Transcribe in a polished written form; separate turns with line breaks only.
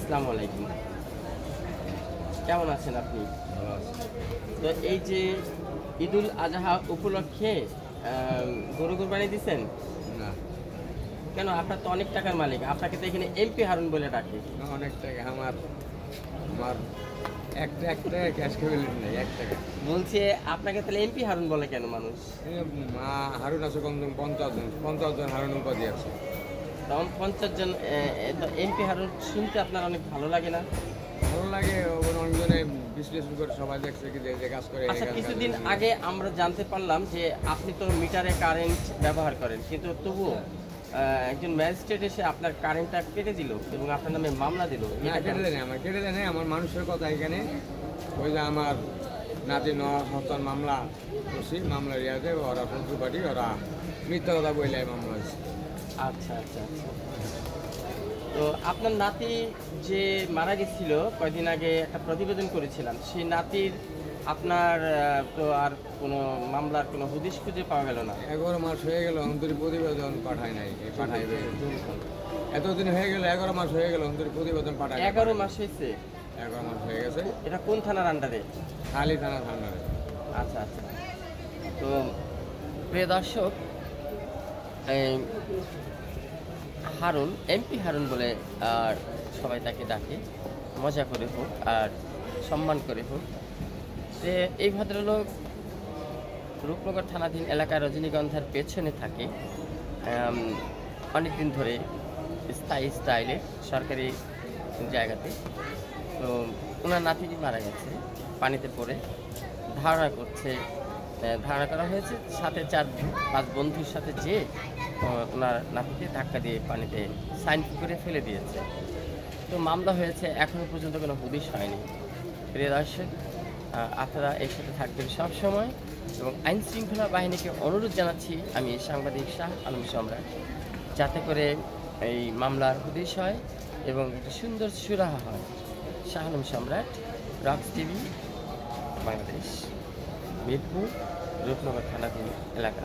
আসসালামু আলাইকুম। কেমন আছেন আপনি?
ভালো আছি।
তো এই যে ঈদুল আজহা উপলক্ষে গরু কুরবানি দিছেন?
না,
কেন? আপনার তো অনেক টাকার মালিক। আপনাকে তো এখানে এমপি হারুন বলে ডাকে।
অনেক টাকা আমার আমার এক টাকা ক্যাশ ক্যাবিলিটি নেই, ১ টাকা।
বলছে আপনাকে তাহলে এমপি হারুন বলে কেন মানুষ?
হারুন আছে কমসে কম ৫০ জন হারুন উপাধি আছে।
তখন ৫০ জন এমপি হারুন শুনতে আপনার অনেক ভালো লাগে না?
ভালো লাগে, অনেকজনে বিশ্লেষণ করে সবাই দেখছে কি যে কাজ করে।
আচ্ছা, কিছুদিন আগে আমরা জানতে পারলাম যে আপনি তো মিটারে কারেন্ট ব্যবহার করেন, কিন্তু তবুও একজন ম্যাজিস্ট্রেট এসে আপনার কারেন্টটা কেটে দিল এবং আপনার নামে মামলা দিল।
না, কেটে দেয় কেটে দেয় আমার মানুষের কথা এখানে। ওই যে আমার নাতি হত্যার মামলা করছি, মামলার ইয়াতে ওরা শত্রু পার্টি, ওরা মিথ্যা কথা বললে মামলা হয়েছে।
আচ্ছা আচ্ছা আচ্ছা। তো আপনার নাতি যে মারা গেছিল কয়দিন আগে একটা প্রতিবেদন করেছিলাম, সেই নাতির আপনার তো আর কোনো মামলার কোনো হদিশ খুঁজে পাওয়া গেল না।
11 মাস হয়ে গেল অন্তরি প্রতিবেদন পাঠায় নাই, পাঠাইবে। এতদিন হয়ে গেল, 11 মাস হয়ে গেল অন্তরি প্রতিবেদন পাঠায়।
11 মাস হয়েছে?
11 মাস হয়ে গেছে।
এটা কোন থানার আন্ডারে?
খালি থানা ঠান্ডারে।
আচ্ছা আচ্ছা। তো প্রিয় দর্শক, এই হারুন, এমপি হারুন বলে আর সবাই তাকে ডাকে, মজা করে হোক আর সম্মান করে হোক। যে এই ভদ্রলোক রূপনগর থানাধীন এলাকার রজনীগন্ধার পেছনে থাকে অনেকদিন ধরে, স্থায়ী স্টাইলে সরকারি জায়গাতে। তো ওনার নাতিটি মারা গেছে পানিতে পড়ে। ধারণা করা হয়েছে সাথে 4-5 বন্ধুর সাথে যে ওনার নাতিকে ধাক্কা দিয়ে পানিতে সাইন করে ফেলে দিয়েছে। তো মামলা হয়েছে, এখনো পর্যন্ত কোনো হদিশ হয়নি। প্রিয় দর্শক, আপনারা এর সাথে থাকবেন সব সময় এবং আইন শৃঙ্খলা বাহিনীকে অনুরোধ জানাচ্ছি, আমি সাংবাদিক শাহ আলম সম্রাট, যাতে করে এই মামলার হদিশ হয় এবং একটা সুন্দর সুরাহা হয়। শাহ আলম সম্রাট, রক্স টিভি, বাংলাদেশ, মিরপুর, রূপনগর থানাধীন এলাকা।